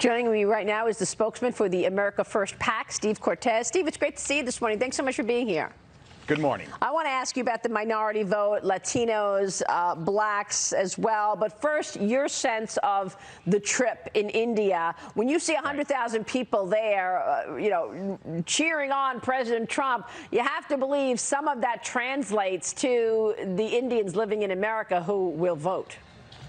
Joining me right now is the spokesman for the America First PAC, Steve Cortes. Steve, it's great to see you this morning. Thanks so much for being here. Good morning. I want to ask you about the minority vote, Latinos, blacks as well. But first, your sense of the trip in India. When you see 100,000 people there, cheering on President Trump, you have to believe some of that translates to the Indians living in America who will vote.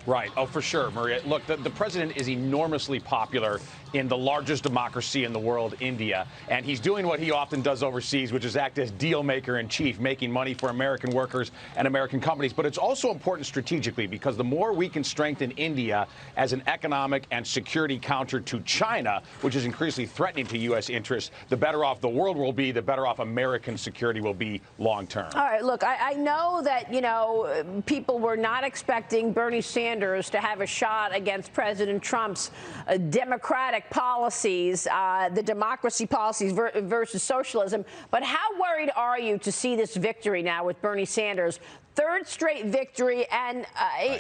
Right. Oh, for sure, Maria. Look, the president is enormously popular in the largest democracy in the world, India. And he's doing what he often does overseas, which is act as deal maker in chief, making money for American workers and American companies. But it's also important strategically because the more we can strengthen India as an economic and security counter to China, which is increasingly threatening to U.S. interests, the better off the world will be, the better off American security will be long term. All right. Look, I know that, people were not expecting Bernie Sanders to have a shot against President Trump's Democratic policies, the democracy policies versus socialism. But how worried are you to see this victory now with Bernie Sanders? Third straight victory, and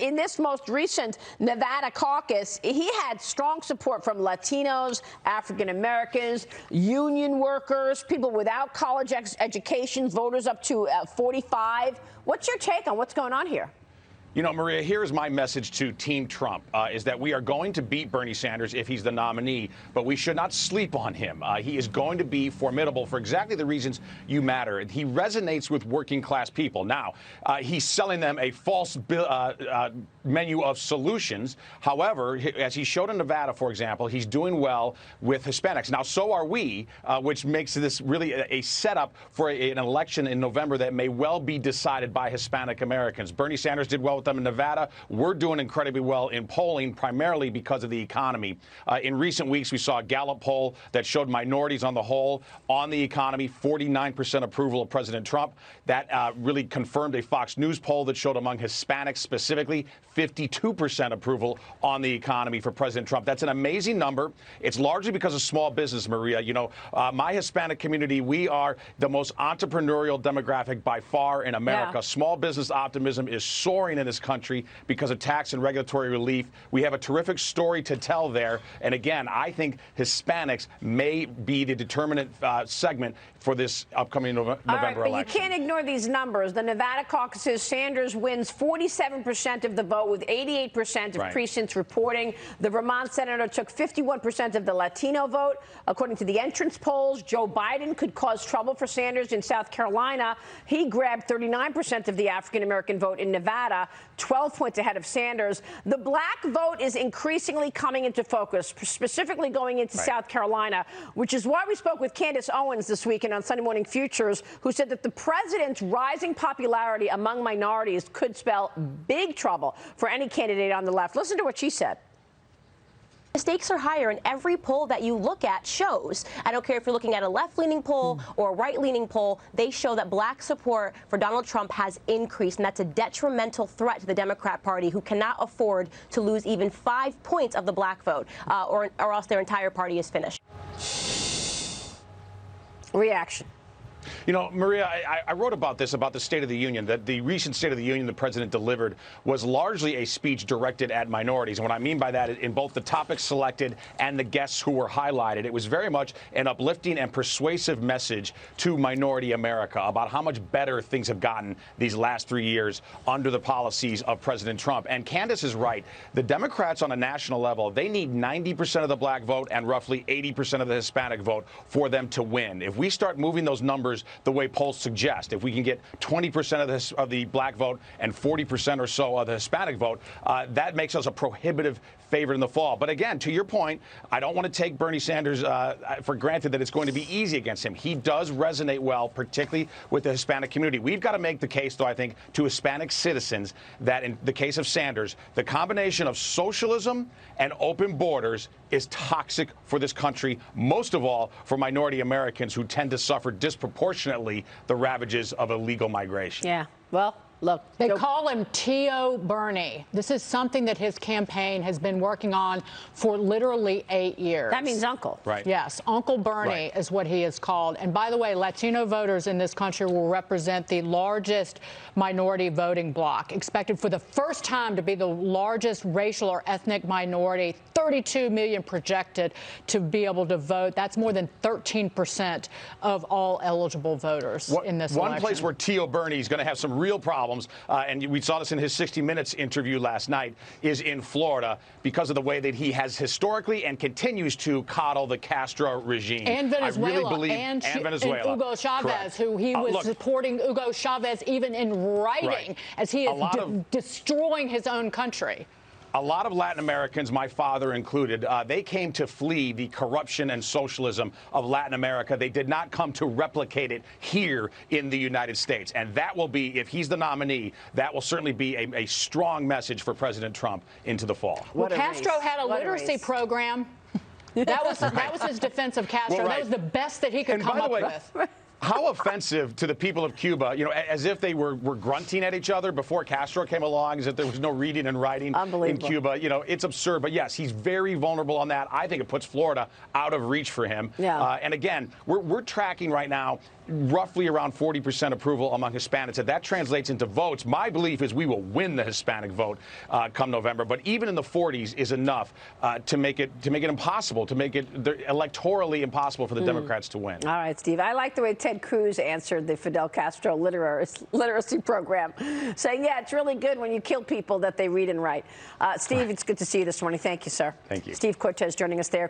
in this most recent Nevada caucus, he had strong support from Latinos, African Americans, union workers, people without college educations, voters up to 45. What's your take on what's going on here? Maria, here's my message to Team Trump, is that we are going to beat Bernie Sanders if he's the nominee, but we should not sleep on him. He is going to be formidable for exactly the reasons you matter. He resonates with working class people. Now, he's selling them a false menu of solutions. However, as he showed in Nevada, for example, he's doing well with Hispanics. Now, so are we, which makes this really a setup for an election in November that may well be decided by Hispanic Americans. Bernie Sanders did well with them in Nevada. We're doing incredibly well in polling, primarily because of the economy. In recent weeks, we saw a Gallup poll that showed minorities on the whole on the economy, 49% approval of President Trump. That really confirmed a Fox News poll that showed among Hispanics specifically, 52% approval on the economy for President Trump. That's an amazing number. It's largely because of small business, Maria. My Hispanic community, we are the most entrepreneurial demographic by far in America. Yeah. Small business optimism is soaring in this country because of tax and regulatory relief. We have a terrific story to tell there. And again, I think Hispanics may be the determinant segment for this upcoming November election. But you can't ignore these numbers. The Nevada caucuses, Sanders wins 47% of the vote with 88% of precincts reporting. The Vermont senator took 51% of the Latino vote. According to the entrance polls, Joe Biden could cause trouble for Sanders in South Carolina. He grabbed 39% of the African-American vote in Nevada, 12 points ahead of Sanders. The black vote is increasingly coming into focus, specifically going into South Carolina, which is why we spoke with Candace Owens this weekend on Sunday Morning Futures, who said that the president's rising popularity among minorities could spell big trouble for any candidate on the left. Listen to what she said. The stakes are higher, and every poll that you look at shows. I don't care if you're looking at a left-leaning poll or a right-leaning poll, they show that black support for Donald Trump has increased, and that's a detrimental threat to the Democrat Party, who cannot afford to lose even 5 points of the black vote, or else their entire party is finished. Reaction. Maria, I wrote about this, about the State of the Union, that the recent State of the Union the president delivered was largely a speech directed at minorities. And what I mean by that, in both the topics selected and the guests who were highlighted, it was very much an uplifting and persuasive message to minority America about how much better things have gotten these last 3 years under the policies of President Trump. And Candace is right. The Democrats on a national level, they need 90% of the black vote and roughly 80% of the Hispanic vote for them to win. If we start moving those numbers the way polls suggest, if we can get 20% of the black vote and 40% or so of the Hispanic vote, that makes us a prohibitive favorite in the fall. But again, to your point, I don't want to take Bernie Sanders for granted that it's going to be easy against him. He does resonate well, particularly with the Hispanic community. We've got to make the case, though, I think, to Hispanic citizens that in the case of Sanders, the combination of socialism and open borders is toxic for this country, most of all for minority Americans who tend to suffer disproportionately the ravages of illegal migration. Yeah, well, Look, they call him Tío Bernie. This is something that his campaign has been working on for literally 8 years. That means uncle. Right. Yes, Uncle Bernie is what he is called. And by the way, Latino voters in this country will represent the largest minority voting bloc, expected for the first time to be the largest racial or ethnic minority, 32 million projected to be able to vote. That's more than 13% of all eligible voters in this election. One place where Tío Bernie is going to have some real problems, and we saw this in his 60 Minutes interview last night, is in Florida because of the way that he has historically and continues to coddle the Castro regime. And Venezuela. I really believe, and Venezuela. And Hugo Chavez, Correct. who he was Look, supporting Hugo Chavez even in writing as he is destroying his own country. A lot of Latin Americans, my father included, they came to flee the corruption and socialism of Latin America. They did not come to replicate it here in the United States. And that will be, if he's the nominee, that will certainly be a strong message for President Trump into the fall. Well, Castro had a literacy program. That was his defense of Castro. Well, that was the best that he could come up with. How offensive to the people of Cuba, as if they were grunting at each other before Castro came along, as if there was no reading and writing in Cuba. It's absurd. But yes, he's very vulnerable on that. I think it puts Florida out of reach for him. Yeah. And again, we're tracking right now roughly around 40% approval among Hispanics. If that translates into votes, my belief is we will win the Hispanic vote come November. But even in the 40s is enough to make it impossible, to make it electorally impossible for the Democrats to win. All right, Steve. I like the way Ted Cruz answered the Fidel Castro literacy program, saying, yeah, it's really good when you kill people that they read and write. Steve, it's good to see you this morning. Thank you, sir. Thank you. Steve Cortes joining us there.